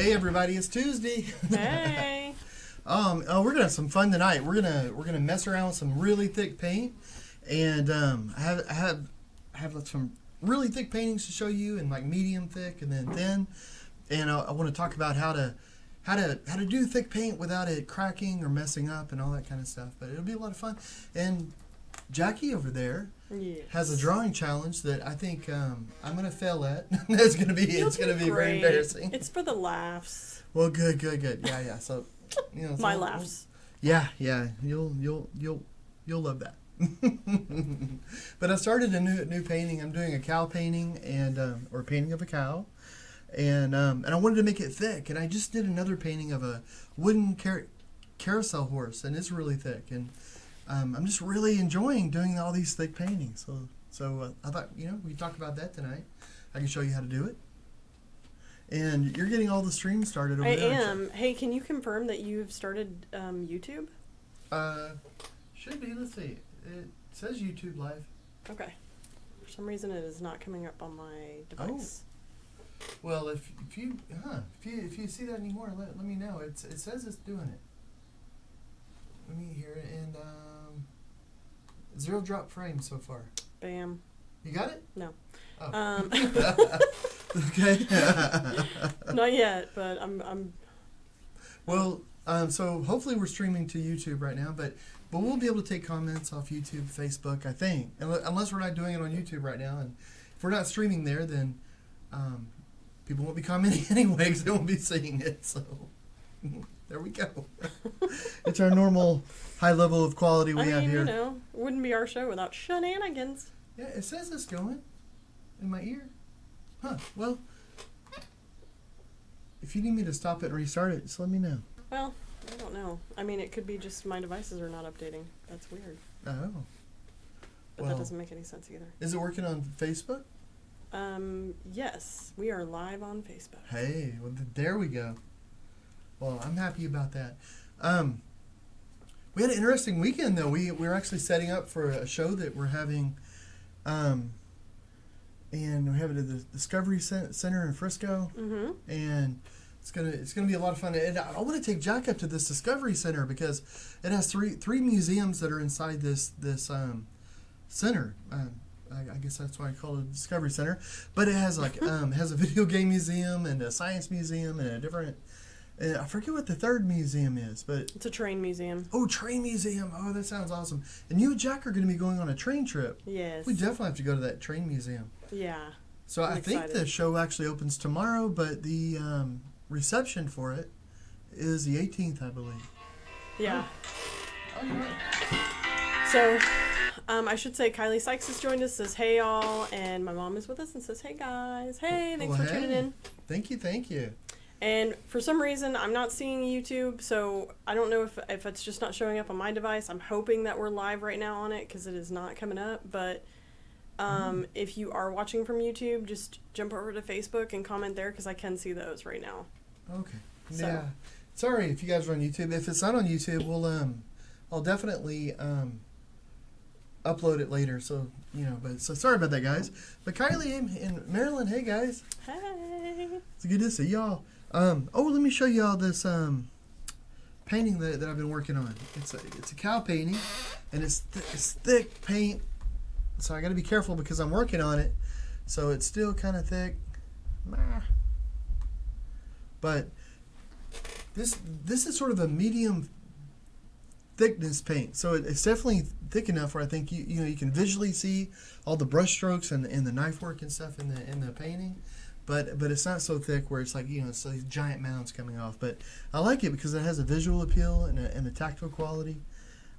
Hey everybody, it's Tuesday. Hey. We're gonna have some fun tonight. We're gonna mess around with some really thick paint, and I have some really thick paintings to show you, and like medium thick and then thin. And I want to talk about how to do thick paint without it cracking or messing up and all that kind of stuff. But it'll be a lot of fun. And Jacqi over there has a drawing challenge that I think I'm gonna fail at. It's gonna be very embarrassing. It's for the laughs. Well, good. Yeah. So, My laughs. Yeah. You'll love that. But I started a new painting. I'm doing a cow painting or a painting of a cow, and I wanted to make it thick. And I just did another painting of a wooden carousel horse, and it's really thick. And I'm just really enjoying doing all these thick paintings. So I thought we talk about that tonight. I can show you how to do it. And you're getting all the streams started over there. I am. Hey, can you confirm that you've started YouTube? Should be. Let's see. It says YouTube Live. Okay. For some reason, it is not coming up on my device. Oh. Well, if you see that anymore, let me know. It says it's doing it. Let me hear it. And 0 drop frames so far. Bam. You got it? No. Oh. Okay. Not yet, but I'm. Well, so hopefully we're streaming to YouTube right now, but we'll be able to take comments off YouTube, Facebook, I think, unless we're not doing it on YouTube right now. And if we're not streaming there, then people won't be commenting anyway because they won't be seeing it. So there we go. It's our normal high level of quality we have here. It wouldn't be our show without shenanigans. Yeah, it says it's going in my ear. Huh. Well, if you need me to stop it and restart it, just let me know. Well, I don't know. I mean, it could be just my devices are not updating. That's weird. Oh. But that doesn't make any sense either. Is it working on Facebook? Yes. We are live on Facebook. Hey, well, there we go. Well, I'm happy about that. We had an interesting weekend, though. We're actually setting up for a show that we're having, and we have it at the Discovery Center in Frisco. Mm-hmm. And it's gonna be a lot of fun. And I want to take Jack up to this Discovery Center because it has three museums that are inside this center. I guess that's why I call it a Discovery Center. But it has has a video game museum and a science museum and a different. I forget what the third museum is, but it's a train museum. Oh, train museum! Oh, that sounds awesome. And you and Jack are going to be going on a train trip. Yes. We definitely have to go to that train museum. Yeah. So I think the show actually opens tomorrow, but the reception for it is the 18th, I believe. Yeah. Oh, you're right. So, I should say Kylie Sykes has joined us, says, hey, y'all, and my mom is with us and says, hey, guys. Hey, thanks for tuning in. Thank you. And for some reason, I'm not seeing YouTube, so I don't know if it's just not showing up on my device. I'm hoping that we're live right now on it because it is not coming up, but if you are watching from YouTube, just jump over to Facebook and comment there because I can see those right now. Okay. So. Yeah. Sorry if you guys are on YouTube. If it's not on YouTube, we'll I'll definitely upload it later. So but sorry about that, guys. But Kylie in Maryland, hey guys. Hey. It's good to see y'all. Let me show y'all this painting that I've been working on. It's a cow painting, and it's thick paint. So I got to be careful because I'm working on it. So it's still kind of thick. But this is sort of a medium thickness paint. So it's definitely thick enough where I think you can visually see all the brush strokes and the knife work and stuff in the painting. But it's not so thick where it's like it's these giant mounds coming off. But I like it because it has a visual appeal and a tactile quality.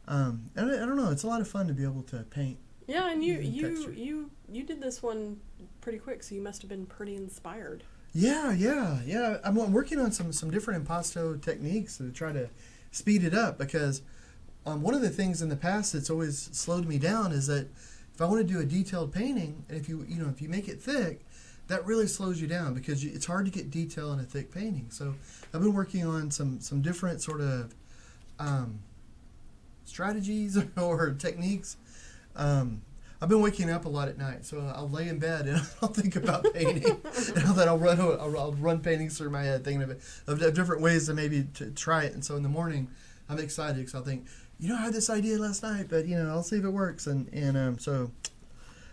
And I don't know, it's a lot of fun to be able to paint. Yeah, and you did this one pretty quick, so you must have been pretty inspired. Yeah. I'm working on some different impasto techniques to try to speed it up because one of the things in the past that's always slowed me down is that if I want to do a detailed painting, and if you make it thick, that really slows you down because it's hard to get detail in a thick painting. So I've been working on some different sort of strategies or techniques. I've been waking up a lot at night, so I'll lay in bed and I'll think about painting. And then I'll run paintings through my head, thinking of different ways to maybe to try it. And so in the morning, I'm excited because I'll think, I had this idea last night, but I'll see if it works. And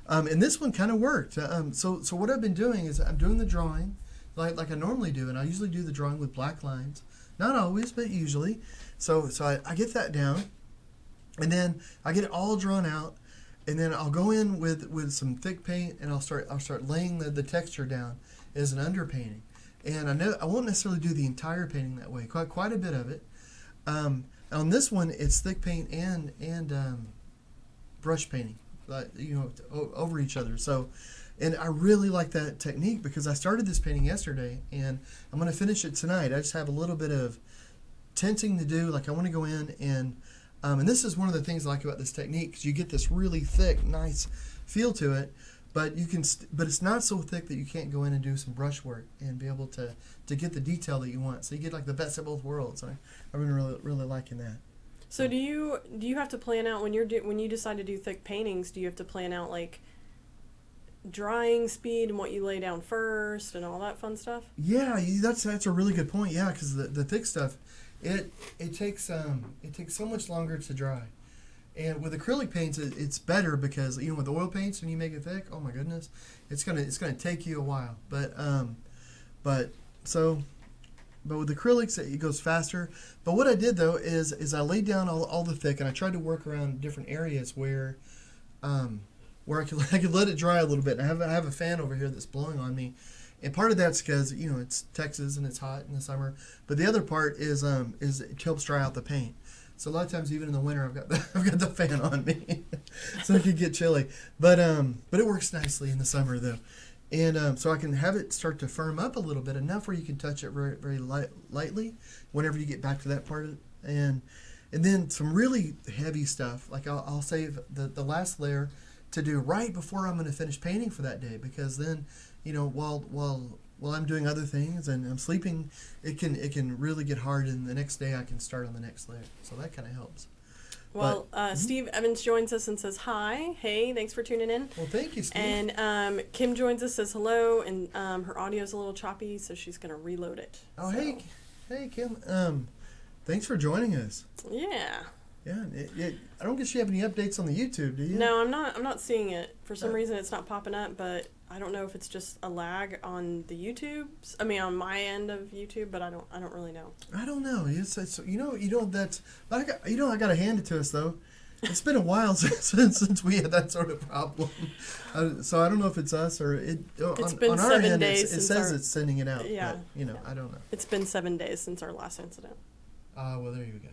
this one kind of worked. So what I've been doing is I'm doing the drawing like I normally do, and I usually do the drawing with black lines. Not always, but usually. So I get that down, and then I get it all drawn out, and then I'll go in with some thick paint, and I'll start laying the texture down as an underpainting. And I won't necessarily do the entire painting that way. Quite a bit of it. On this one, it's thick paint and brush painting, over each other. So. And I really like that technique because I started this painting yesterday, and I'm going to finish it tonight. I just have a little bit of tinting to do. Like I want to go in and this is one of the things I like about this technique, because you get this really thick, nice feel to it, but but it's not so thick that you can't go in and do some brush work and be able to get the detail that you want. So you get like the best of both worlds. I've been really liking that. So do you have to plan out when you decide to do thick paintings? Do you have to plan out like drying speed and what you lay down first and all that fun stuff? Yeah, that's a really good point. Yeah, because the thick stuff, it takes so much longer to dry, and with acrylic paints it's better because with oil paints, when you make it thick, oh my goodness, it's gonna take you a while. But with acrylics it goes faster. But what I did though is I laid down all the thick, and I tried to work around different areas where I could let it dry a little bit. And I have a fan over here that's blowing on me, and part of that's because it's Texas and it's hot in the summer. But the other part is it helps dry out the paint. So a lot of times, even in the winter, I've got the fan on me, so it could get chilly. But it works nicely in the summer though, and so I can have it start to firm up a little bit, enough where you can touch it very very lightly whenever you get back to that part of it, and then some really heavy stuff. Like I'll save the last layer to do right before I'm going to finish painting for that day, because then while I'm doing other things and I'm sleeping, it can really get hard, and the next day I can start on the next layer. So that kind of helps. Well, Steve Evans joins us and says hi. Hey, thanks for tuning in. Well, thank you, Steve. And Kim joins us, says hello, and her audio's a little choppy, so she's going to reload it. Oh, so. Hey Kim. Thanks for joining us. Yeah. Yeah, I don't guess you have any updates on the YouTube, do you? No, I'm not seeing it. For some reason, it's not popping up, but I don't know if it's just a lag on the YouTube's. I mean, on my end of YouTube, but I don't really know. I don't know. It's I got to hand it to us though. It's been a while since we had that sort of problem. So I don't know if it's us or it. It's been 7 days. It says it's sending it out. Yeah. But, I don't know. It's been 7 days since our last incident. Well, there you go.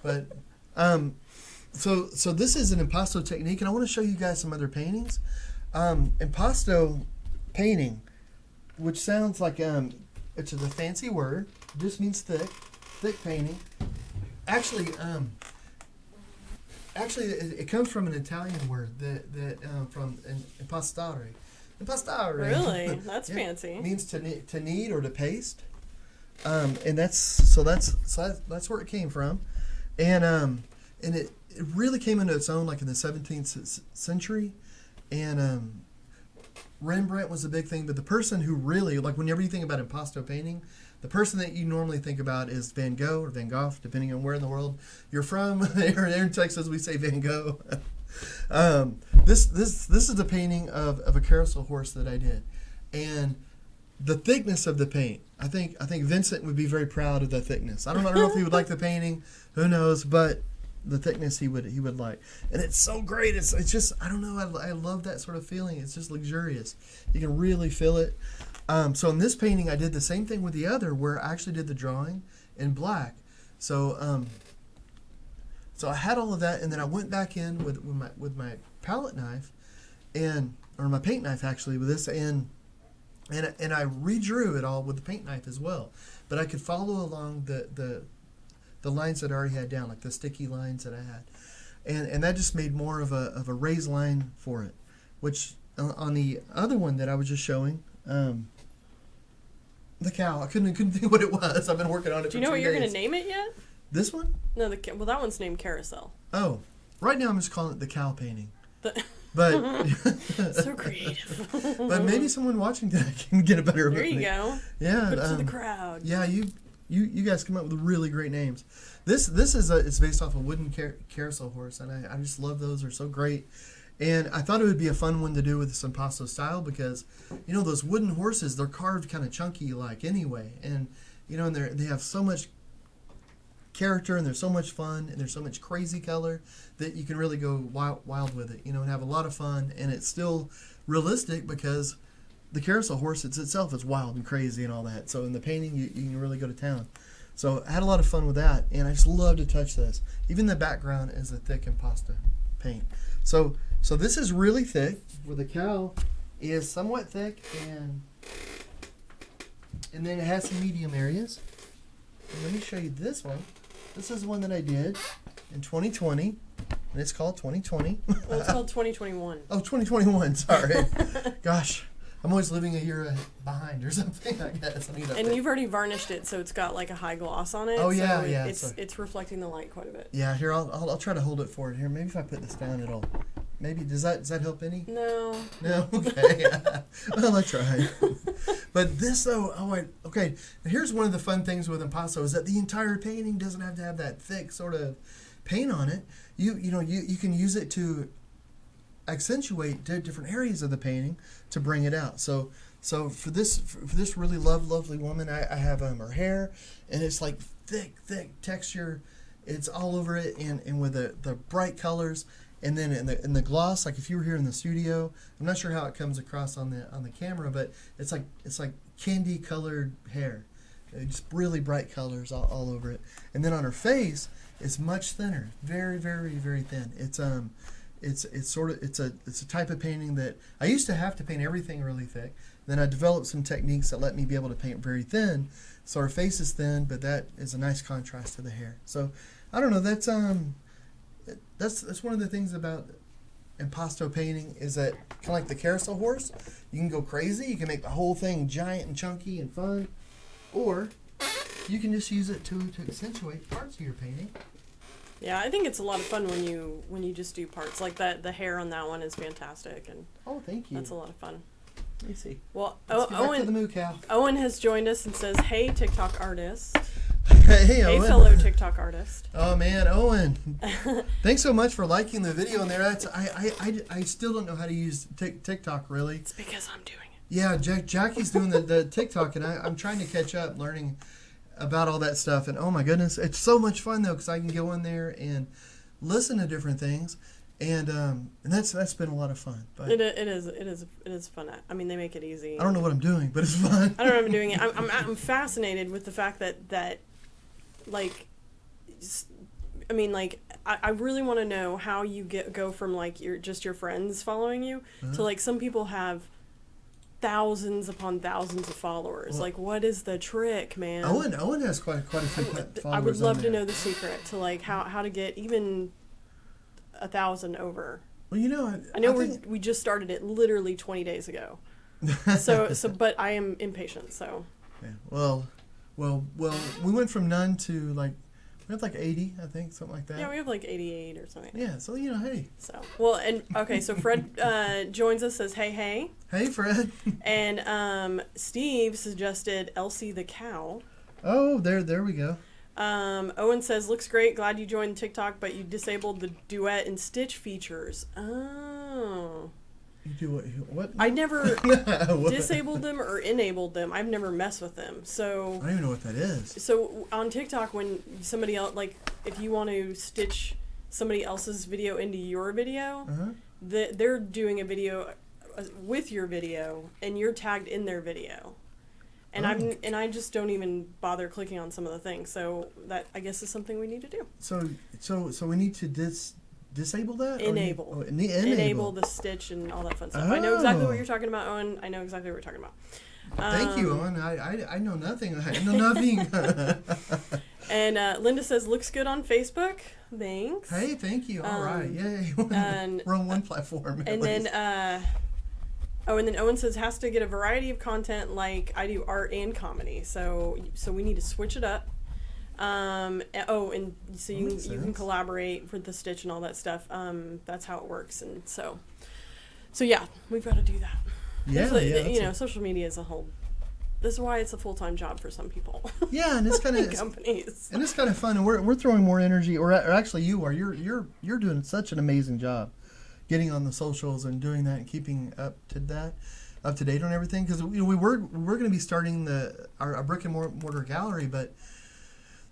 But so this is an impasto technique, and I want to show you guys some other paintings. Impasto painting, which sounds like it's a fancy word. It just means thick painting. Actually, it comes from an Italian word that from impastare. Impastare. Really? That's yeah, fancy. It means to knead or to paste. And that's where it came from, and it really came into its own like in the 17th century, and Rembrandt was a big thing. But the person who really, like, whenever you think about impasto painting, the person that you normally think about is Van Gogh or Van Gogh, depending on where in the world you're from. Here in Texas, we say Van Gogh. This is a painting of a carousel horse that I did, and the thickness of the paint. I think Vincent would be very proud of the thickness. I don't know if he would like the painting. Who knows? But the thickness he would like, and it's so great. It's just, I don't know. I love that sort of feeling. It's just luxurious. You can really feel it. So in this painting, I did the same thing with the other, where I actually did the drawing in black. So I had all of that, and then I went back in with my palette knife, or my paint knife actually, with this and I redrew it all with the paint knife as well. But I could follow along the lines that I already had down, like the sticky lines that I had. And that just made more of a raised line for it. Which, on the other one that I was just showing, the cow, I couldn't think what it was. I've been working on it for 2 days. Do you know what you're going to name it yet? This one? No, that one's named Carousel. Oh, right now I'm just calling it the cow painting. But so creative. But maybe someone watching that can get a better. There you go. Yeah. Put it to the crowd. Yeah, you guys come up with really great names. This is it's based off a wooden carousel horse, and I just love those. They're so great. And I thought it would be a fun one to do with this impasto style because, you know, those wooden horses, they're carved kind of chunky like anyway. And, you know, and they have so much character, and they're so much fun, and there's so much crazy color that you can really go wild with it, you know, and have a lot of fun. And it's still realistic because the carousel horse itself is wild and crazy and all that. So in the painting, you can really go to town. So I had a lot of fun with that, and I just love to touch this. Even the background is a thick impasto paint. So this is really thick, where the cow is somewhat thick, and then it has some medium areas. And let me show you this one. This is one that I did in 2020, and it's called 2020. Well, it's called 2021. Oh, 2021, sorry. Gosh, I'm always living a year behind or something, I guess. And you've already varnished it, so it's got like a high gloss on it. Oh, yeah, so yeah. It's reflecting the light quite a bit. Yeah, here, I'll try to hold it for it here. Maybe if I put this down, it'll... Maybe, does that help any? No. No? Okay. Well, I tried. But this, though, okay. Here's one of the fun things with impasto is that the entire painting doesn't have to have that thick sort of paint on it. You can use it to accentuate different areas of the painting to bring it out. So for this really lovely woman, I have her hair, and it's like thick texture. It's all over it, and with the bright colors. And then in the gloss, like if you were here in the studio, I'm not sure how it comes across on the camera, but it's like candy colored hair, just really bright colors all over it. And then on her face, it's much thinner, very thin. It's a type of painting that I used to have to paint everything really thick. Then I developed some techniques that let me be able to paint very thin, so her face is thin, but that is a nice contrast to the hair. So I don't know. That's one of the things about impasto painting is that kind of like the carousel horse, you can go crazy. You can make the whole thing giant and chunky and fun, or you can just use it to accentuate parts of your painting. Yeah, I think it's a lot of fun when you just do parts like that. The hair on that one is fantastic, and thank you. That's a lot of fun. Let me see. Well, Let's get back to the moo cow. Owen has joined us and says, "Hey, TikTok artist." Hey, Owen. Hey, fellow TikTok artist. Oh man, Owen! Thanks so much for liking the video in there. I still don't know how to use TikTok really. It's because I'm doing it. Yeah, Jacqi's doing the TikTok, and I'm trying to catch up, learning about all that stuff. And oh my goodness, it's so much fun though, because I can go in there and listen to different things, and that's been a lot of fun. But it is fun. I mean, they make it easy. I don't know what I'm doing, but it's fun. I don't know what I'm doing it. I'm fascinated with the fact that like, I mean, like, I really want to know how you go from like your friends following you to like some people have thousands upon thousands of followers. Well, like, what is the trick, man? Owen has quite a few followers. I would love to know the secret to like how to get even 1,000 over. Well, you know, I know we just started it literally 20 days ago. So but I am impatient. So. Yeah. Well, we went from none to like, we have like 80, I think, something like that. Yeah, we have like 88 or something. Yeah, so, you know, hey. So, well, and, okay, so Fred joins us, says, hey. Hey, Fred. And Steve suggested Elsie the cow. Oh, there we go. Owen says, looks great, glad you joined TikTok, but you disabled the duet and stitch features. Oh. You do what? I never disabled them or enabled them. I've never messed with them. So I don't even know what that is. So on TikTok, when somebody else, like, if you want to stitch somebody else's video into your video, they're doing a video with your video, and you're tagged in their video. And I just don't even bother clicking on some of the things. So that, I guess, is something we need to do. So we need to disable that? Enable. Enable the stitch and all that fun stuff. I know exactly what you're talking about, Owen. I know exactly what you're talking about. Thank you, Owen. I know nothing. I know nothing. And Linda says, looks good on Facebook. Thanks. Hey, thank you. All right. Yay. We're on one platform. And then, and then Owen says, has to get a variety of content, like I do art and comedy. So we need to switch it up. And so you can collaborate for the stitch and all that stuff. That's how it works. And so So yeah, we've got to do that. Yeah, social media is a whole. This is why it's a full-time job for some people. Yeah, and it's kind of companies, and it's kind of fun, and we're throwing more energy, or actually you are. You're doing such an amazing job, getting on the socials and doing that and keeping up to date on everything. Because we're going to be starting our brick and mortar gallery, but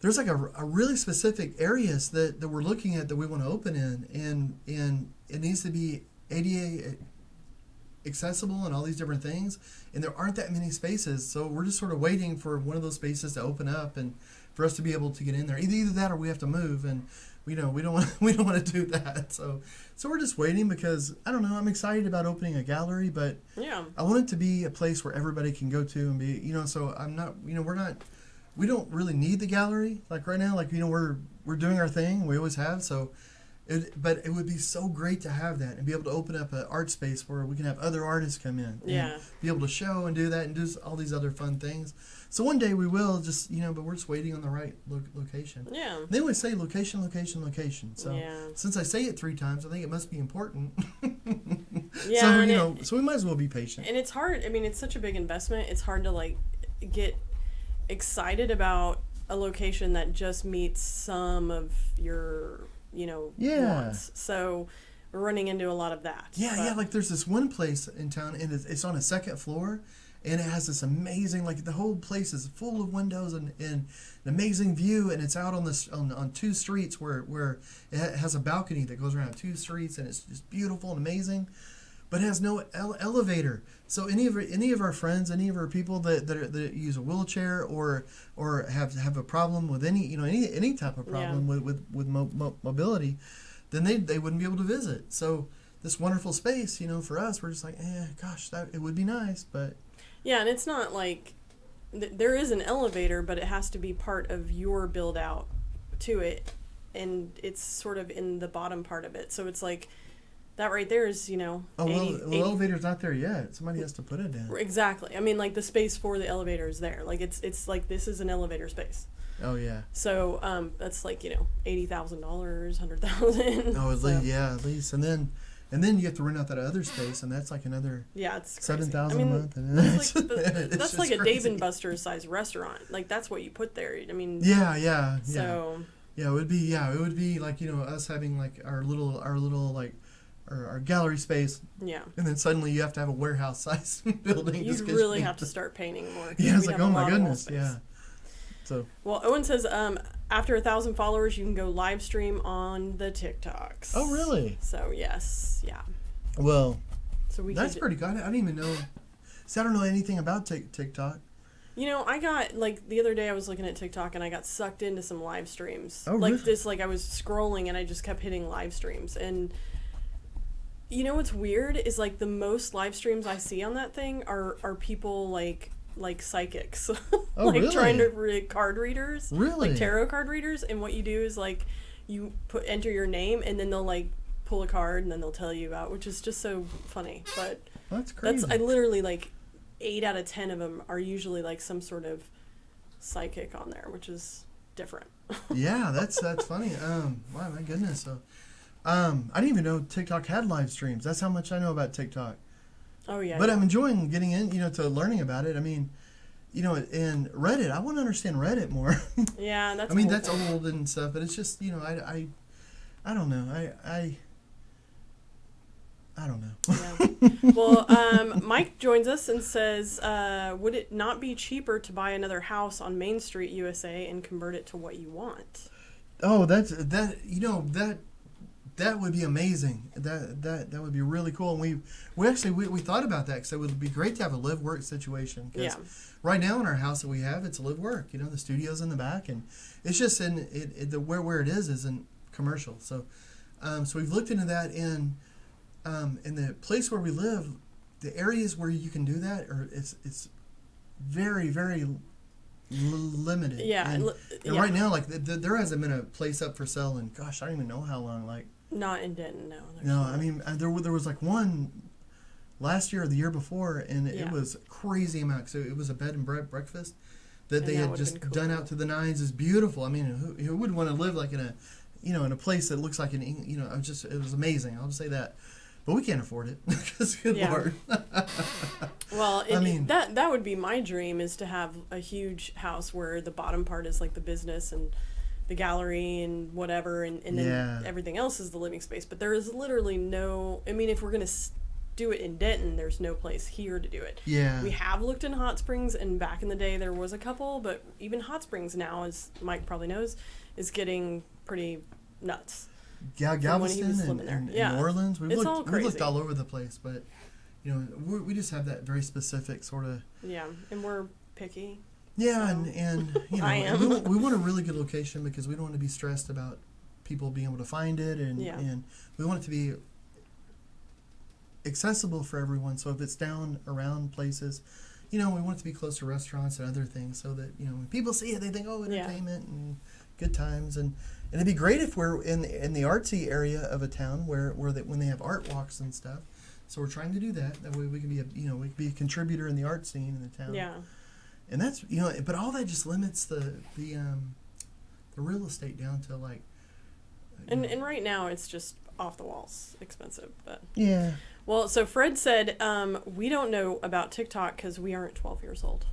there's like a really specific areas that we're looking at that we want to open in, and it needs to be ADA accessible and all these different things, and there aren't that many spaces, so we're just sort of waiting for one of those spaces to open up and for us to be able to get in there. Either that or we have to move, and we don't want to do that. So we're just waiting because I don't know. I'm excited about opening a gallery, but yeah, I want it to be a place where everybody can go to and be. So I'm not. We don't really need the gallery like right now. Like we're doing our thing. We always have. So. But it would be so great to have that and be able to open up an art space where we can have other artists come in and be able to show and do that and do all these other fun things. So one day we will but we're just waiting on the right location. Yeah. They always say location, location, location. So since I say it 3 times, I think it must be important. Yeah. So we might as well be patient. And it's hard. I mean, it's such a big investment. It's hard to get excited about a location that just meets some of your wants. So we're running into a lot of that. Yeah, like there's this one place in town, and it's on a 2nd floor, and it has this amazing, like the whole place is full of windows and an amazing view, and it's out on 2 streets where it has a balcony that goes around 2 streets, and it's just beautiful and amazing, but it has no elevator. So any of our friends, any of our people that use a wheelchair or have a problem with any type of problem with mobility, then they wouldn't be able to visit. So this wonderful space, for us, we're just like, gosh, it would be nice, but yeah, and it's not like there is an elevator, but it has to be part of your build out to it, and it's sort of in the bottom part of it. So it's like. That right there is, 80, the elevator's not there yet. Somebody has to put it in. Exactly. I mean, like, the space for the elevator is there. Like, it's like, this is an elevator space. Oh, yeah. So, that's like, $80,000, $100,000. Oh, at least. And then you have to rent out that other space, and that's like another it's $7,000 a month. That's like a crazy. Dave & Buster's size restaurant. Like, that's what you put there. I mean. Yeah. So. Yeah, it would be like, us having like our little like, our gallery space. Yeah. And then suddenly you have to have a warehouse size building. You really have to start painting more. Yeah, it's like, oh my goodness. Yeah. So. Well, Owen says after 1,000 followers, you can go live stream on the TikToks. Oh, really? So, yes. Yeah. Well, that's pretty good. I don't even know. See, I don't know anything about TikTok. I got, the other day I was looking at TikTok and I got sucked into some live streams. Oh, really? I was scrolling and I just kept hitting live streams. And what's weird is, the most live streams I see on that thing are people, like psychics. Oh, really? Trying to read card readers. Really? Like tarot card readers. And what you do is, you enter your name and then they'll, pull a card and then they'll tell you about, which is just so funny. But that's crazy. I literally, 8 out of 10 of them are usually, some sort of psychic on there, which is different. Yeah, that's funny. Wow, my goodness. So, I didn't even know TikTok had live streams. That's how much I know about TikTok. Oh, yeah. But I'm enjoying getting in, to learning about it. I mean, and Reddit, I want to understand Reddit more. Yeah, that's that's old and stuff, but it's just, I don't know. I don't know. Yeah. Well, Mike joins us and says, would it not be cheaper to buy another house on Main Street, USA, and convert it to what you want? Oh, that would be amazing. That would be really cool. And we thought about that because it would be great to have a live-work situation. Yeah. Right now in our house that we have, it's a live-work. The studio's in the back, and it's just where it is isn't commercial. So we've looked into that in the place where we live. The areas where you can do that it's very, very limited. Yeah. And right now, there hasn't been a place up for sale in, gosh, I don't even know how long. Not in Denton, no. No, I mean, there was one last year or the year before, and it was a crazy amount. So it was a bed and breakfast that they had just done out to the nines. It's beautiful. I mean, who would want to live in a place that looks like it was amazing. I'll just say that. But we can't afford it because good Lord. Well, that would be my dream, is to have a huge house where the bottom part is like the business and the gallery and whatever, and then everything else is the living space. But there is literally no, I mean, if we're going to do it in Denton, there's no place here to do it. Yeah. We have looked in Hot Springs, and back in the day there was a couple, but even Hot Springs now, as Mike probably knows, is getting pretty nuts. Yeah, Galveston and New Orleans. We've looked all over the place, but you know, we just have that very specific sort of. Yeah, and we're picky. Yeah, so. and you know, I am. We want a really good location because we don't want to be stressed about people being able to find it, and we want it to be accessible for everyone. So if it's down around places, you know, we want it to be close to restaurants and other things, so that, you know, when people see it, they think, oh, entertainment and good times. And it'd be great if we're in the artsy area of a town where when they have art walks and stuff. So we're trying to do that. That way we can be a contributor in the art scene in the town. Yeah. And that's, you know, but all that just limits the real estate down to like. And right now it's just off the walls expensive, but. Yeah. Well, so Fred said, we don't know about TikTok because we aren't 12 years old.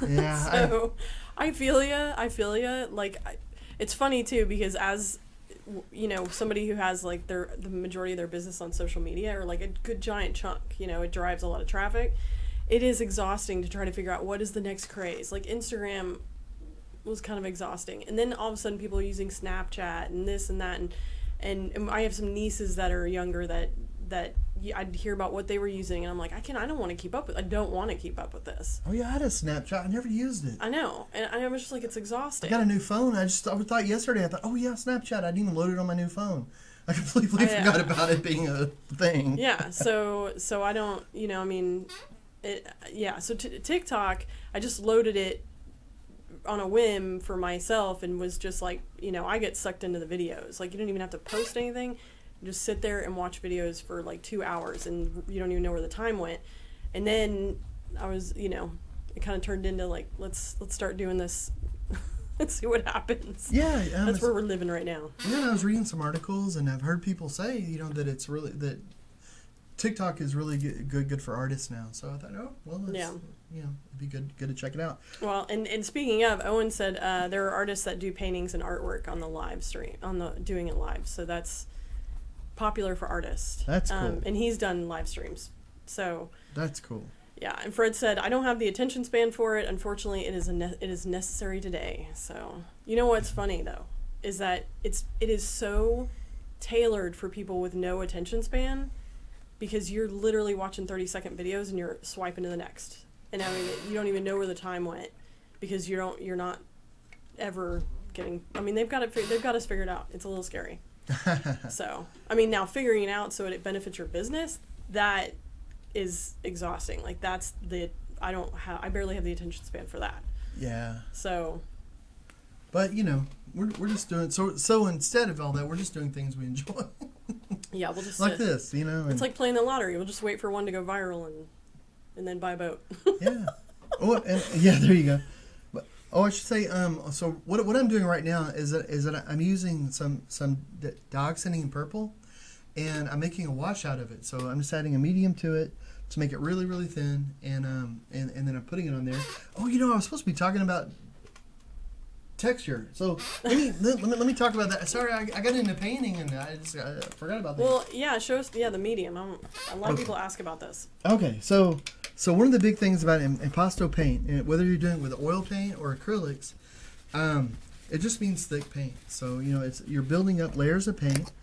Yeah. So I feel ya. Like, it's funny too, because as, you know, somebody who has like the majority of their business on social media, or like a good giant chunk, you know, it drives a lot of traffic. It is exhausting to try to figure out what is the next craze. Like Instagram was kind of exhausting. And then all of a sudden people are using Snapchat and this and that. And I have some nieces that are younger that I'd hear about what they were using, and I'm like, I don't want to keep up with this. Oh yeah, I had a Snapchat. I never used it. I know, and I was just like, it's exhausting. I got a new phone. I thought yesterday. I thought, oh yeah, Snapchat. I didn't even load it on my new phone. I completely forgot about it being a thing. Yeah. So I don't. You know, I mean, So TikTok, I just loaded it on a whim for myself, and was just like, you know, I get sucked into the videos. Like, you don't even have to post anything. Just sit there and watch videos for like 2 hours, and you don't even know where the time went. And then I was, you know, it kind of turned into like, let's start doing this. Let's see what happens. Yeah, that's where we're living right now. Yeah, I was reading some articles, and I've heard people say, you know, that TikTok is really good for artists now. So I thought, oh well, you know, it'd be good to check it out. Well, and speaking of, Owen said there are artists that do paintings and artwork on the live stream, doing it live. So that's popular for artists. That's cool. And he's done live streams. So that's cool. Yeah, and Fred said, I don't have the attention span for it. Unfortunately, it is necessary today. So, you know what's funny though, is that it is so tailored for people with no attention span, because you're literally watching 30-second videos and you're swiping to the next. And I mean, you don't even know where the time went, because you're not ever getting, I mean, they've got us figured out. It's a little scary. So, I mean, now figuring it out so it benefits your business, that is exhausting. Like, I barely have the attention span for that. Yeah. So. But, you know, we're just doing, so instead of all that, we're just doing things we enjoy. Yeah, we'll just. Like this, you know. It's like playing the lottery. We'll just wait for one to go viral and then buy a boat. Yeah. Oh, and yeah, there you go. I should say, so what I'm doing right now is that I'm using some dog scenting purple, and I'm making a wash out of it. So I'm just adding a medium to it to make it really, really thin, and then I'm putting it on there. Oh, you know, I was supposed to be talking about texture. So let me talk about that. Sorry, I got into painting and I forgot about that. Well, yeah, show us the medium. A lot of people ask about this. Okay, so one of the big things about impasto paint, whether you're doing it with oil paint or acrylics, it just means thick paint. So, you know, you're building up layers of paint,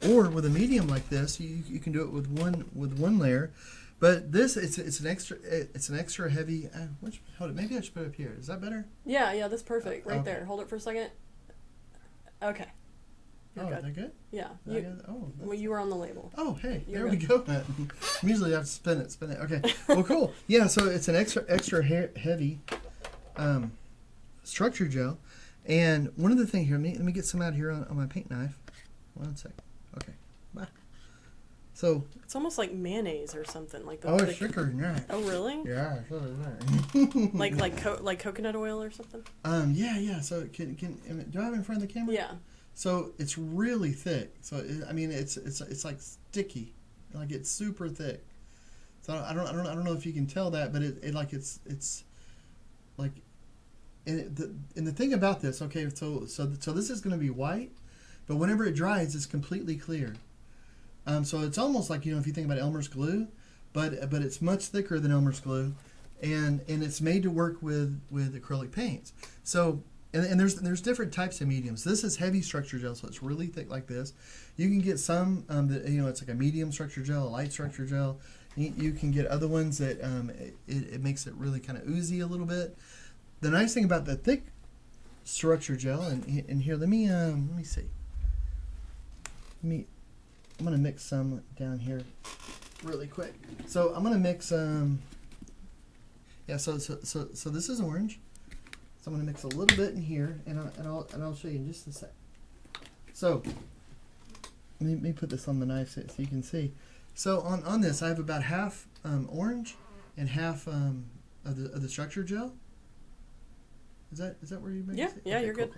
or with a medium like this, you can do it with one layer. But this, it's an extra heavy. Hold it. Maybe I should put it up here. Is that better? Yeah, that's perfect. Right there. Hold it for a second. Okay. You're good. Is that good? Yeah. Well, you were on the label. Oh, hey, there we go. Usually I have to spin it. Okay. Well, cool. Yeah, so it's an extra heavy structure gel. And one of the things here, let me get some out here on my paint knife. 1 second. Okay. Bye. So it's almost like mayonnaise or something like that. Oh, it's thicker than that. Oh, really? Yeah, it's thicker than that. like coconut oil or something. Yeah. So can do I have it in front of the camera? Yeah. So it's really thick. So it's like sticky, like it's super thick. So I don't know if you can tell that, but it's like, and the thing about this, okay, so this is going to be white, but whenever it dries, it's completely clear. So it's almost like, if you think about Elmer's glue, but it's much thicker than Elmer's glue, and it's made to work with acrylic paints. So and there's different types of mediums. This is heavy structure gel, so it's really thick like this. You can get some that it's like a medium structure gel, a light structure gel. You can get other ones that it makes it really kind of oozy a little bit. The nice thing about the thick structure gel, and here, let me see. I'm gonna mix some down here really quick. So I'm gonna mix yeah. So this is orange. So I'm gonna mix a little bit in here, and I'll show you in just a sec. So let me put this on the knife so you can see. So on this, I have about half orange and half of the structure gel. Is that where you mix it? Yeah, okay, you're good.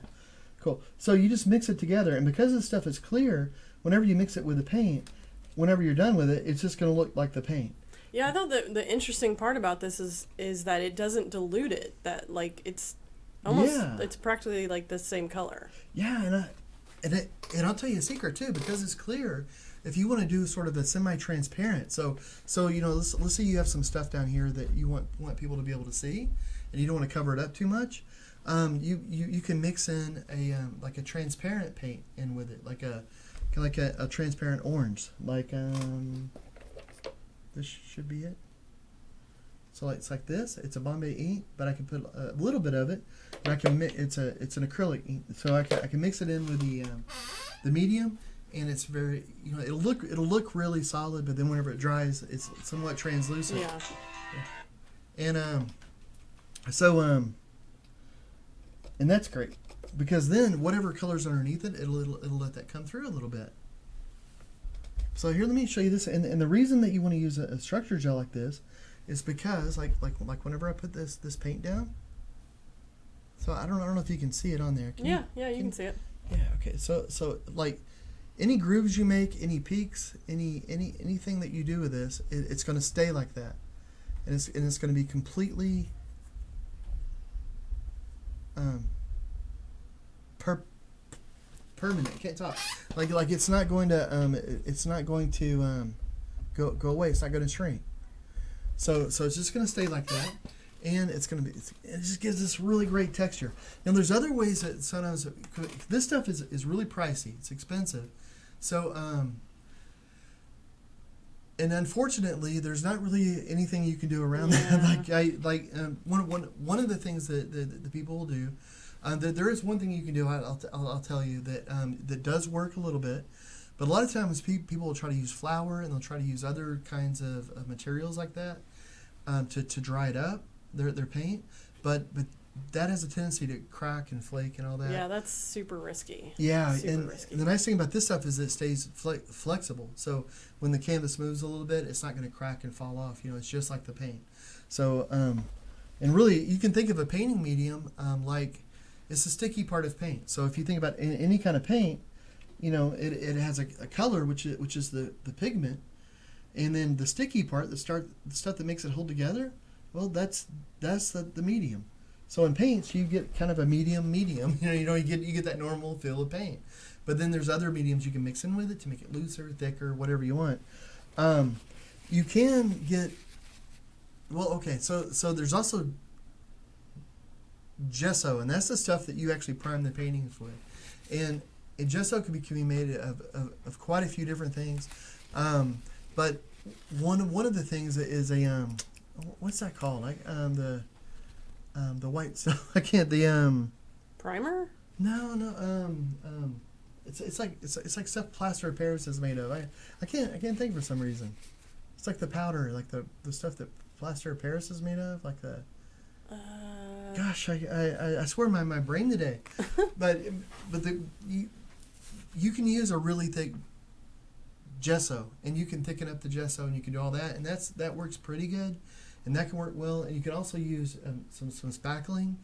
Cool. So you just mix it together, and because this stuff is clear, whenever you mix it with the paint, whenever you're done with it, it's just going to look like the paint. Yeah, I thought the interesting part about this is that it doesn't dilute it. That like it's almost it's practically like the same color. Yeah, and I'll tell you a secret too, because it's clear. If you want to do sort of a semi-transparent, so let's say you have some stuff down here that you want people to be able to see, and you don't want to cover it up too much. You can mix in a transparent paint in with it, like a transparent orange, like this should be it. So it's like this. It's a Bombay ink, but I can put a little bit of it, and I can it's an acrylic ink, so I can mix it in with the medium, and it's very it'll look really solid, but then whenever it dries, it's somewhat translucent. Yeah. And and that's great, because then whatever color's underneath it, it'll let that come through a little bit. So here, let me show you this, and the reason that you want to use a structure gel like this is because like whenever I put this paint down. So I don't know if you can see it on there. You can see it. Yeah. Okay. So like any grooves you make, any peaks, anything that you do with this, it's going to stay like that, and it's going to be completely permanent. Can't talk. Like it's not going to go away. It's not going to shrink. So it's just going to stay like that, and it just gives this really great texture. Now there's other ways that sometimes this stuff is really pricey. It's expensive. So and unfortunately, there's not really anything you can do around that. One of the things that the people will do. There is one thing you can do. I'll tell you that does work a little bit, but a lot of times people will try to use flour, and they'll try to use other kinds of materials like that to dry it up, their paint. But that has a tendency to crack and flake and all that. Yeah, that's super risky. Yeah, and the nice thing about this stuff is it stays flexible. So when the canvas moves a little bit, it's not going to crack and fall off. It's just like the paint. So and really, you can think of a painting medium like. It's the sticky part of paint. So if you think about any kind of paint, it has a color, which is the pigment, and then the sticky part, the stuff that makes it hold together. Well, that's the medium. So in paints, you get kind of a medium. You get that normal feel of paint, but then there's other mediums you can mix in with it to make it looser, thicker, whatever you want. You can get So there's also gesso, and that's the stuff that you actually prime the paintings with, and gesso can be made of quite a few different things, but one of the things is a what's that called, like the white stuff. I can't primer. No it's like stuff plaster of Paris is made of. I can't think for some reason. It's like the powder, like the stuff that plaster of Paris is made of, like the gosh, I swear my brain today. but you can use a really thick gesso, and you can thicken up the gesso, and you can do all that, and that works pretty good, and that can work well. And you can also use some spackling,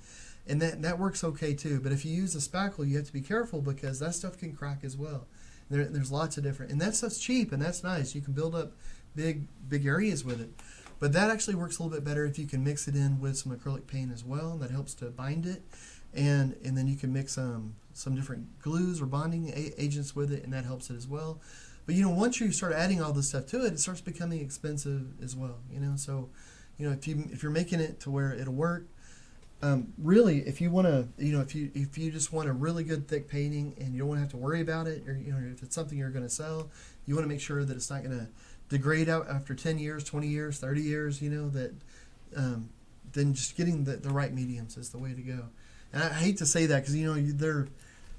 And that works okay too. But if you use a spackle, you have to be careful because that stuff can crack as well. There's lots of different, and that stuff's cheap and that's nice. You can build up big areas with it. But that actually works a little bit better if you can mix it in with some acrylic paint as well. And that helps to bind it. And then you can mix some different glues or bonding agents with it, and that helps it as well. But once you start adding all this stuff to it, it starts becoming expensive as well. So if you're making it to where it'll work. Really, if you want to, if you just want a really good thick painting and you don't want to have to worry about it, or if it's something you're going to sell, you want to make sure that it's not going to degrade out after 10 years, 20 years, 30 years. Then just getting the right mediums is the way to go. And I hate to say that because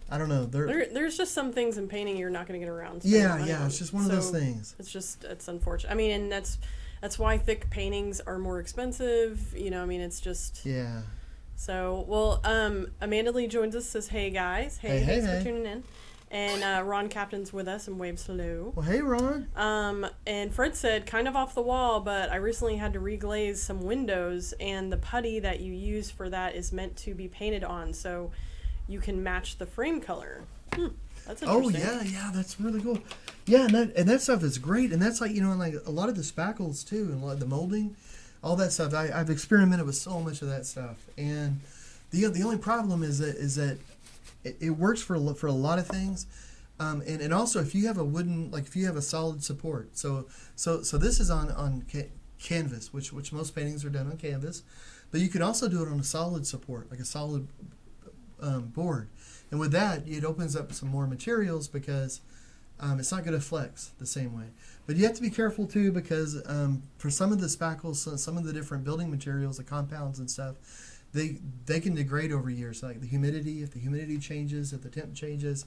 I don't know. There's just some things in painting you're not going to get around. Yeah, it's just one of those things. It's unfortunate. I mean, and that's why thick paintings are more expensive. It's just yeah. So, well, Amanda Lee joins us, says, hey, guys. Thanks for tuning in. And Ron Captain's with us and waves hello. Well, hey, Ron. And Fred said, kind of off the wall, but I recently had to reglaze some windows, and the putty that you use for that is meant to be painted on, so you can match the frame color. That's interesting. Oh, yeah, that's really cool. Yeah, and that stuff is great, and that's like, like a lot of the spackles, too, and a lot of the molding. All that stuff, I've experimented with so much of that stuff, and the only problem is that it works for a lot of things, and also if you have a wooden, like if you have a solid support. So this is on canvas, which most paintings are done on canvas, but you can also do it on a solid support, like a solid board, and with that it opens up some more materials because it's not going to flex the same way. But you have to be careful too because for some of the spackles, some of the different building materials, the compounds and stuff, they can degrade over years. Like the humidity, if the humidity changes, if the temp changes,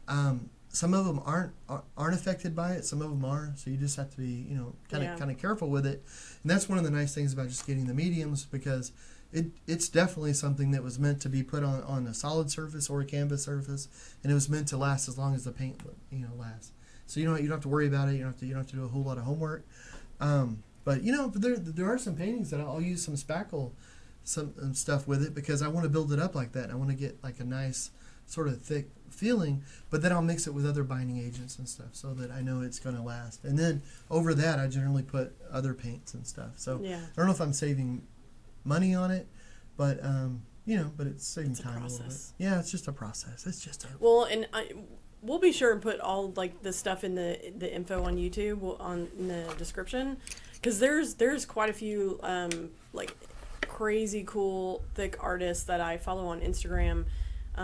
some of them aren't affected by it. Some of them are. So you just have to be kind of careful with it. And that's one of the nice things about just getting the mediums because it's definitely something that was meant to be put on a solid surface or a canvas surface, and it was meant to last as long as the paint lasts. So you don't have to worry about it. You don't have to do a whole lot of homework. But there are some paintings that I'll use some spackle, some stuff with it because I want to build it up like that. I want to get like a nice sort of thick feeling, but then I'll mix it with other binding agents and stuff so that I know it's going to last. And then over that, I generally put other paints and stuff. So I don't know if I'm saving money on it, but but it's saving time a little bit. Yeah, it's just a process. It's just a we'll be sure and put all like the stuff in the info on YouTube in the description because there's quite a few like crazy cool thick artists that I follow on Instagram.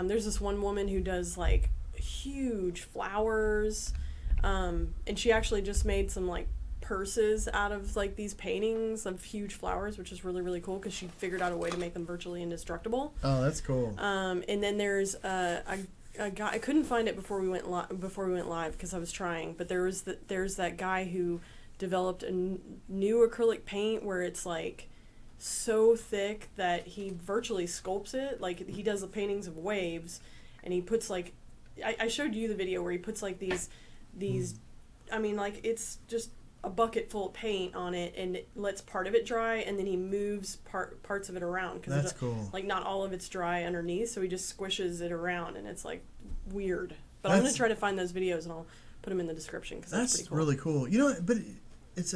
There's this one woman who does like huge flowers, and she actually just made some like purses out of like these paintings of huge flowers, which is really, really cool because she figured out a way to make them virtually indestructible. Oh, that's cool. And then there's a guy, I couldn't find it before we went live because I was trying, but there's that guy who developed a new acrylic paint where it's like so thick that he virtually sculpts it. Like he does the paintings of waves, and he puts like I showed you the video where he puts like these I mean, like it's just a bucket full of paint on it and it lets part of it dry, and then he moves parts of it around because that's cool. Like not all of it's dry underneath, so he just squishes it around, and it's like weird. But I'm gonna try to find those videos and I'll put them in the description because that's pretty cool. Really cool. But it's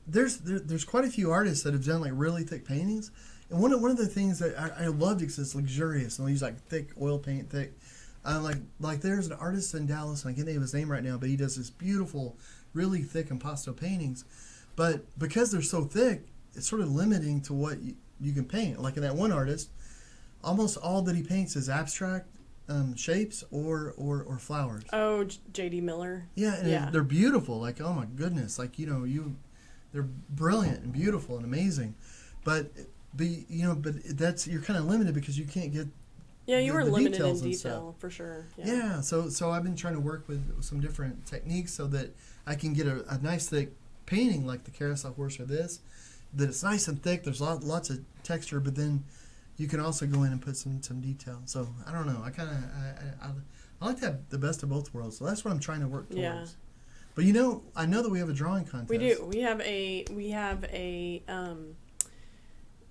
there's quite a few artists that have done like really thick paintings, and one of the things that I love because it's luxurious, and they use like thick oil paint, thick. Like there's an artist in Dallas, and I can't think of his name right now, but he does this beautiful, really thick impasto paintings. But because they're so thick, it's sort of limiting to what you can paint. Like in that one artist, almost all that he paints is abstract shapes or flowers. Oh, J.D. Miller. Yeah, and they're beautiful. Like, oh my goodness, like they're brilliant and beautiful and amazing. But that's you're kind of limited because you can't get. Yeah, you were limited in detail for sure. Yeah, so I've been trying to work with some different techniques so that I can get a nice thick painting like the carousel horse or this, that it's nice and thick. There's lots of texture, but then you can also go in and put some detail. So I don't know. I like to have the best of both worlds. So that's what I'm trying to work towards. Yeah. But I know that we have a drawing contest. We do. We have a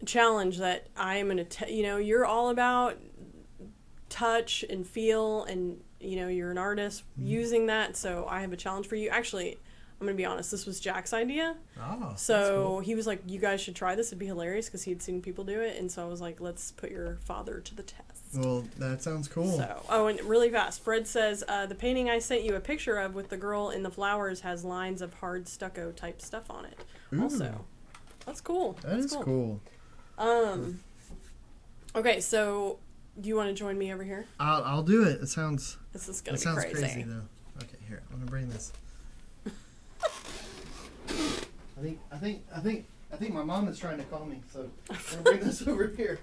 challenge that I am going to, you're all about touch and feel, and, you're an artist using that. So I have a challenge for you. Actually, I'm going to be honest, this was Jack's idea. Oh, so cool. He was like, you guys should try this. It'd be hilarious, because he had seen people do it. And so I was like, let's put your father to the test. Well, that sounds cool. So, and really fast, Fred says, the painting I sent you a picture of with the girl in the flowers has lines of hard stucco type stuff on it. Ooh. Also, that's cool. That's cool. Okay, so do you want to join me over here? I'll do it. It sounds. This is gonna be sounds crazy though. Okay, here, I'm gonna bring this. I think my mom is trying to call me, so I'm gonna bring this over here.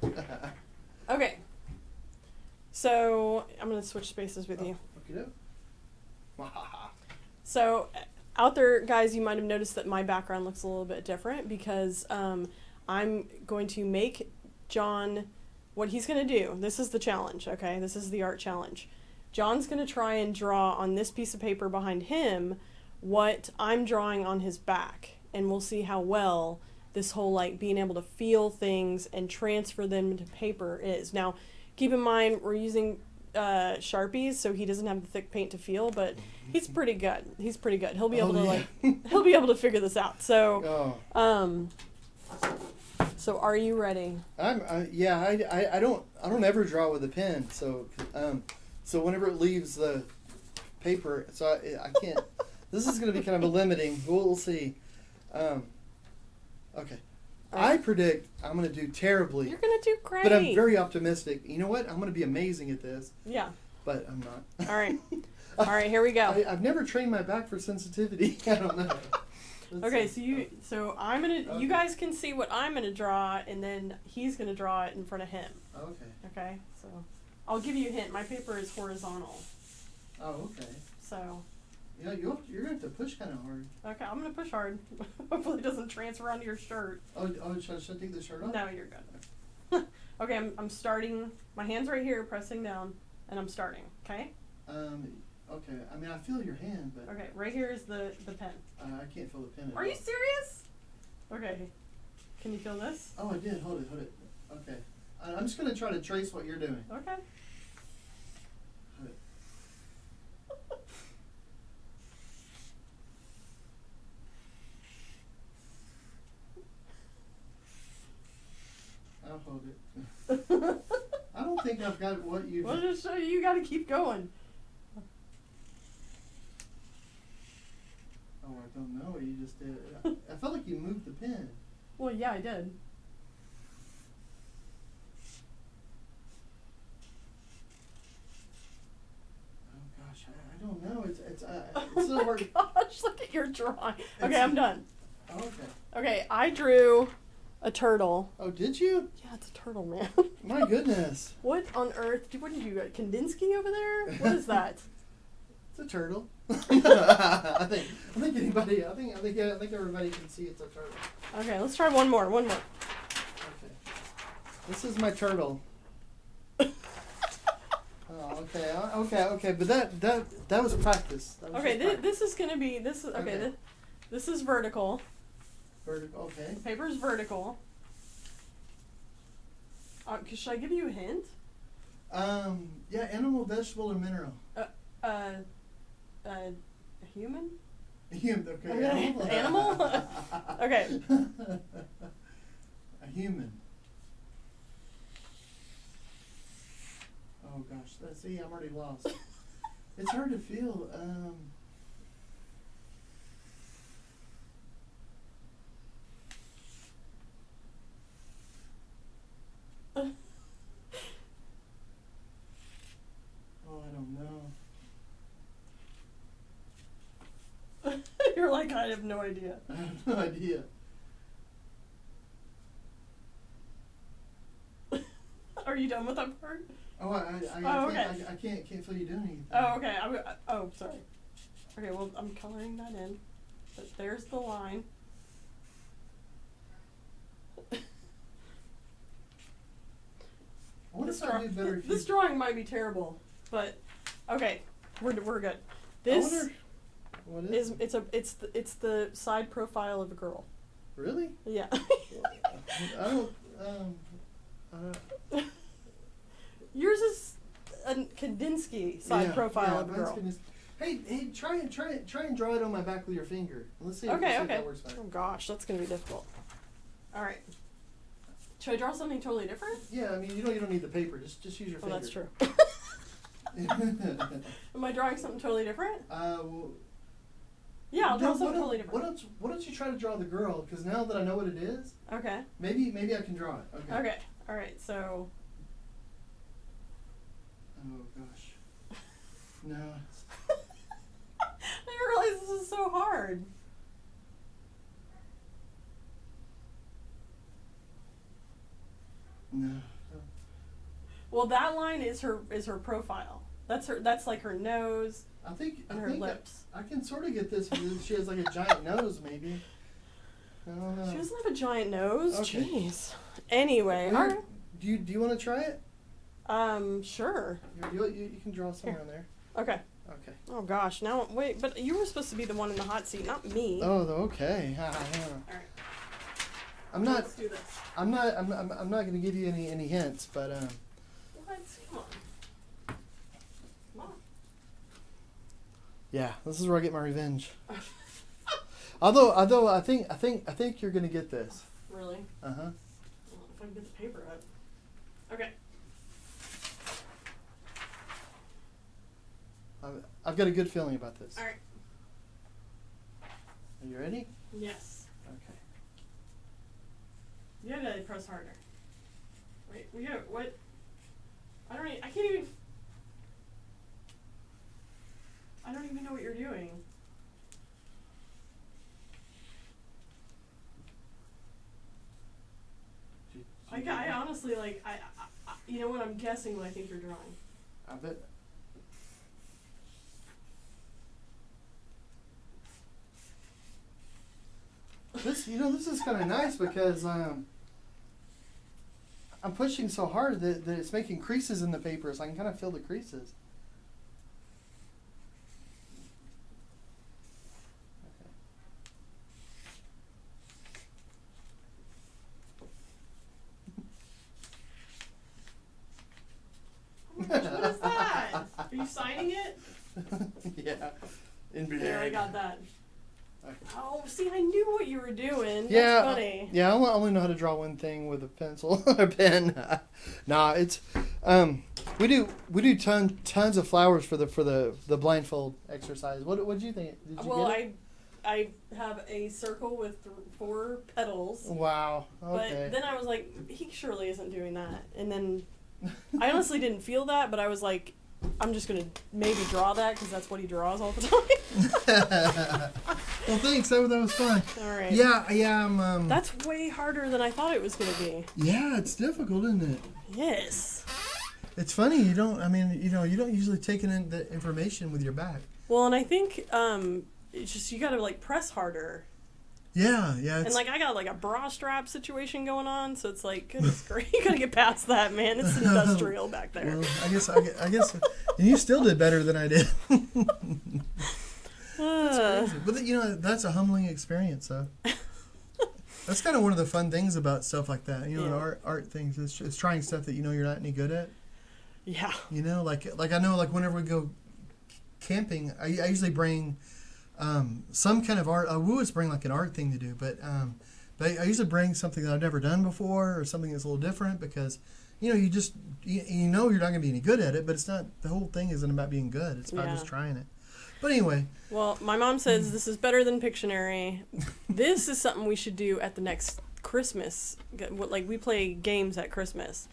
Okay. So I'm gonna switch spaces with you. Okay. So out there, guys, you might have noticed that my background looks a little bit different, because I'm going to make John, what he's going to do, this is the challenge, okay? This is the art challenge. John's going to try and draw on this piece of paper behind him what I'm drawing on his back, and we'll see how well this whole, like, being able to feel things and transfer them to paper is. Now, keep in mind, we're using Sharpies, so he doesn't have the thick paint to feel, but he's pretty good. He'll be able to he'll be able to figure this out. So, so are you ready? I don't ever draw with a pen, so whenever it leaves the paper, so I can't. This is going to be kind of a limiting. We'll see. Okay. I predict I'm going to do terribly. You're going to do great. But I'm very optimistic. You know what? I'm going to be amazing at this. Yeah. But I'm not. All right. All right, here we go. I've never trained my back for sensitivity. I don't know. Okay, so I'm going to, you guys can see what I'm going to draw, and then he's going to draw it in front of him. Okay. Okay, so I'll give you a hint. My paper is horizontal. Oh, okay. So. Yeah, you're going to have to push kind of hard. Okay, I'm going to push hard. Hopefully it doesn't transfer onto your shirt. Oh, should I take the shirt off? No, you're good. Okay, I'm starting. My hand's right here, pressing down, and I'm starting, okay? Okay. I mean, I feel your hand, but... Okay, right here is the pen. I can't feel the pen at all. Are you serious? Okay. Can you feel this? Oh, I did. Hold it. Okay. I'm just going to try to trace what you're doing. Okay. Hold it. I'll hold it. I don't think I've got what you... I'll just show you. You got to keep going. Oh, I don't know what you just did. I felt like you moved the pen. Well, yeah, I did. Oh gosh, I don't know. It's so hard. Oh gosh, look at your drawing. Okay, I'm done. Oh, okay. Okay, I drew a turtle. Oh, did you? Yeah, it's a turtle, man. My goodness. What on earth? What did you got? Kandinsky over there? What is that? It's a turtle. I think everybody can see it's a turtle. Okay, let's try one more. Okay. This is my turtle. Oh, okay. But that was practice. Okay, this is gonna be okay. This is vertical. Vertical. Okay. The paper's vertical. Should I give you a hint? Yeah, animal, vegetable, or mineral. A human? Human. Okay. Animal? Okay. A human. Oh gosh, see, I'm already lost. It's hard to feel. Oh, I don't know. You're like, I have no idea. I have no idea. Are you done with that part? Oh, I can't feel you doing anything. Oh, okay. Oh, sorry. Okay, well, I'm coloring that in. But there's the line. I wonder if I do better if this drawing might be terrible, but okay, we're good. This what is it's the side profile of a girl. Really? Yeah. I Yours is a Kandinsky side profile of a girl. Hey, try and draw it on my back with your finger. Let's see. Okay. If that works better. Oh gosh, that's gonna be difficult. All right. Should I draw something totally different? Yeah, I mean you don't need the paper. Just use your finger. Oh, that's true. Am I drawing something totally different? Well, yeah, I'll draw something totally different. Why don't you try to draw the girl? Because now that I know what it is, okay. Maybe I can draw it. Okay. All right. So. Oh gosh. No. I didn't realize this is so hard. No. Well, that line is her profile. That's like her nose. And her lips. I can sort of get this. She has like a giant nose, maybe. I don't know. She doesn't have a giant nose. Okay. Jeez. Anyway, all right. Do you want to try it? Sure. You can draw somewhere on there. Okay. Okay. Oh gosh, now wait, but you were supposed to be the one in the hot seat, not me. Oh, okay. All right. Let's do this. I'm not going to give you any hints, but What? Come on. Yeah, this is where I get my revenge. Although I think you're going to get this. Really? Uh-huh. Well, if I can get the paper up. Okay. I've got a good feeling about this. All right. Are you ready? Yes. Okay. You gotta press harder. Wait, we got what? I don't even know what you're doing. I honestly I you know what, I'm guessing what I think you're drawing. I bet. This is kind of nice because I'm pushing so hard that it's making creases in the paper, so I can kind of feel the creases. Oh my gosh, what is that? Are you signing it? Yeah, in blood. There, I got that. Okay. Oh, see, I knew what you were doing. Yeah, that's funny. Yeah, I only know how to draw one thing with a pencil or a pen. Nah, it's we do tons of flowers for the blindfold exercise. What did you think? Did you get it? I have a circle with 4 petals. Wow. Okay. But then I was like, he surely isn't doing that. And then I honestly didn't feel that, but I was like, I'm just gonna maybe draw that because that's what he draws all the time. Well, thanks. That was fun. All right. Yeah. That's way harder than I thought it was gonna be. Yeah, it's difficult, isn't it? Yes. It's funny. You don't usually take in the information with your back. Well, and I think it's just you gotta press harder. Yeah. And I got a bra strap situation going on, so it's like, goodness gracious, you gotta get past that, man. It's industrial back there. Well, I guess, and you still did better than I did. That's crazy. But that's a humbling experience. So that's kind of one of the fun things about stuff like that. Art things. It's trying stuff that you're not any good at. Yeah. Like I know, whenever we go camping, I usually bring some kind of art. I would always bring an art thing to do, but I usually bring something that I've never done before or something that's a little different because you're not going to be any good at it, but it's not, the whole thing isn't about being good. It's about just trying it. But anyway. Well, my mom says this is better than Pictionary. This is something we should do at the next Christmas. We play games at Christmas.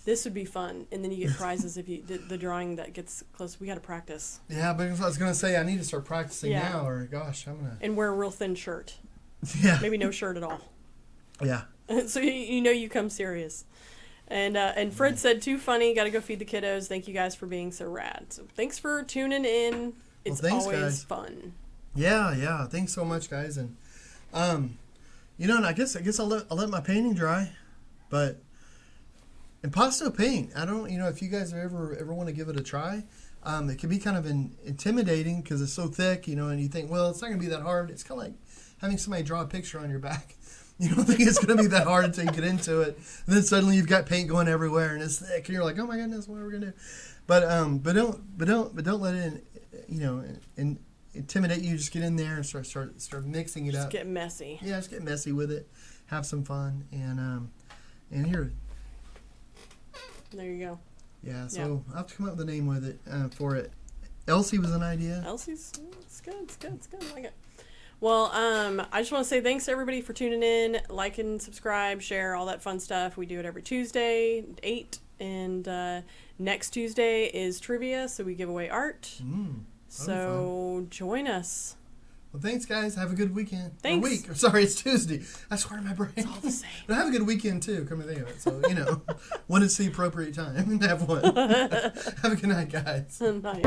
This would be fun, and then you get prizes if you the drawing that gets close. We got to practice. Yeah, but I was gonna say I need to start practicing now, or gosh, I'm gonna. And wear a real thin shirt. Yeah. Maybe no shirt at all. Yeah. So you come serious. And Fred said, too funny. Got to go feed the kiddos. Thank you guys for being so rad. So thanks for tuning in. It's always guys. Fun. Yeah. Thanks so much, guys. And and I guess I'll let my painting dry, but. Impasto paint. I don't, if you guys ever want to give it a try, it can be kind of intimidating because it's so thick, and you think, well, it's not going to be that hard. It's kind of like having somebody draw a picture on your back. You don't think it's going to be that hard until you get into it. And then suddenly you've got paint going everywhere and it's thick, and you're like, oh my goodness, what are we going to do? But don't let it, intimidate you. Just get in there and start mixing it up. Just get messy. Yeah, just get messy with it. Have some fun and here. There you go. Yeah, so I'll have to come up with a name with it for it. Elsie was an idea. Elsie's, it's good. I like it. Well, I just want to say thanks to everybody for tuning in. Like and subscribe, share, all that fun stuff. We do it every Tuesday, 8. And next Tuesday is trivia, so we give away art. So join us. Well, thanks, guys. Have a good weekend. Thanks. Or week. Sorry, it's Tuesday. I swear to my brain. It's all the same. But have a good weekend, too. Come to think of it. So, when it's the appropriate time, have one. Have a good night, guys. Night.